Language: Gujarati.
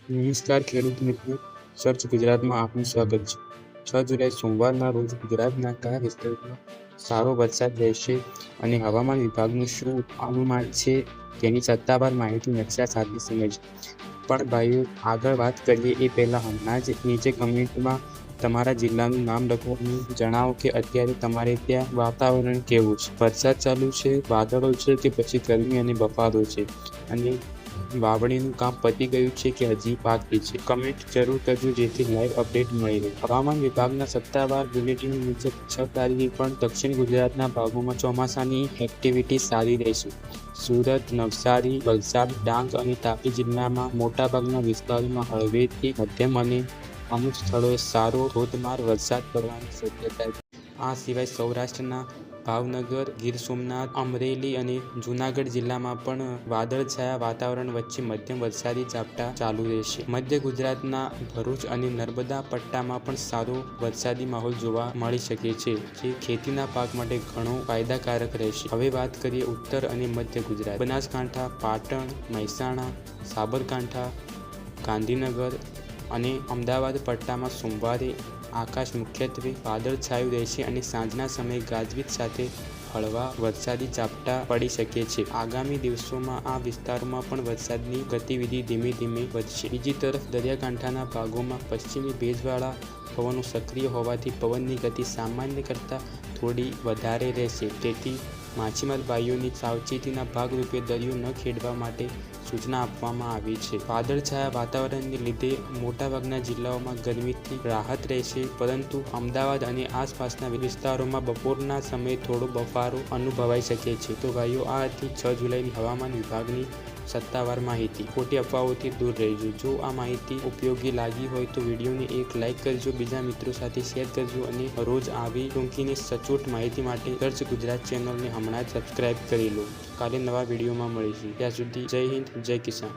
નમસ્કાર ખેડૂત મિત્રો, સર્ચ ગુજરાતમાં આપનું સ્વાગત છે. 6 જુલાઈ સોમવારના રોજ ગુજરાતના કયા વિસ્તારોમાં સારો વરસાદ રહેશે અને હવામાન વિભાગનું શું અનુમાન છે તેની સત્તાવાર માહિતી નકશા સાથે સમજ. પણ ભાઈઓ, આગળ વાત કરીએ એ પહેલાં હમણાં જ નીચે કમેન્ટમાં તમારા જિલ્લાનું નામ લખો અને જણાવો કે અત્યારે તમારે ત્યાં વાતાવરણ કેવું છે. વરસાદ ચાલુ છે, વાદળો છે કે પછી ગરમી અને બફારો છે, અને વાવણીનું કામ પતી ગયું છે કે હજી બાકી છે. કમેન્ટ જરૂર કરજો જેથી લાઈવ અપડેટ મળી રહે. હવામાન વિભાગના સત્તાવાર બુલેટિન મુજબ 6 તારીખે પણ દક્ષિણ ગુજરાતના ભાગોમાં ચોમાસાની એક્ટિવિટી સારી રહેશે. સુરત, નવસારી, વલસાડ, ડાંગ અને તાપી જિલ્લામાં મોટાભાગના વિસ્તારોમાં હળવેથી મધ્યમ અને અમુક સ્થળોએ સારો ધોધમાર વરસાદ પડવાની શક્યતા છે. આ સિવાય સૌરાષ્ટ્રના ભાવનગર, ગીર સોમનાથ, અમરેલી અને જૂનાગઢ જિલ્લામાં પણ વાદળછાયા વાતાવરણ વચ્ચે મધ્યમ વરસાદી ઝાપટા ચાલુ રહેશે. મધ્ય ગુજરાતના ભરૂચ અને નર્મદા પટ્ટામાં પણ સારો વરસાદી માહોલ જોવા મળી શકે છે, જે ખેતીના પાક માટે ઘણો ફાયદાકારક રહેશે. હવે વાત કરીએ ઉત્તર અને મધ્ય ગુજરાત. બનાસકાંઠા, પાટણ, મહેસાણા, સાબરકાંઠા, ગાંધીનગર અને અમદાવાદ પટ્ટામાં સોમવારે આકાશ મુખ્યત્વે વાદળછાયું રહેશે અને સાંજના સમયે ગાજવીજ સાથે હળવા વરસાદી ઝાપટા પડી શકે છે. આગામી દિવસોમાં આ વિસ્તારોમાં પણ વરસાદની ગતિવિધિ ધીમે ધીમે વધશે. બીજી તરફ દરિયાકાંઠાના ભાગોમાં પશ્ચિમી ભેજવાળા પવનો સક્રિય હોવાથી પવનની ગતિ સામાન્ય કરતાં થોડી વધારે રહેશે. તેથી માછીમાર ભાઈઓની સાવચેતીના ભાગરૂપે દરિયો ન ખેડવા માટે સૂચના આપવામાં આવી છે. વાદળછાયા વાતાવરણને લીધે મોટાભાગના જિલ્લાઓમાં ગરમીથી રાહત રહેશે, પરંતુ અમદાવાદ અને આસપાસના વિસ્તારોમાં બપોરના સમયે થોડો બફારો અનુભવાઈ શકે છે. તો ભાઈઓ, આ હતી 6 જુલાઈની હવામાન વિભાગની સત્તાવાર માહિતી. ખોટી અફવાઓથી દૂર રહેજો. જો આ માહિતી ઉપયોગી લાગી હોય તો વિડીયોને એક લાઇક કરજો, બીજા મિત્રો સાથે શેર કરજો અને રોજ આવી ટૂંકી ને સચોટ માહિતી માટે સર્ચ ગુજરાત ચેનલને હમણાં જ સબસ્ક્રાઇબ કરી લો. કાલે નવા વિડીયોમાં મળીશું. ત્યાં સુધી જય હિન્દ, જય કિસાન.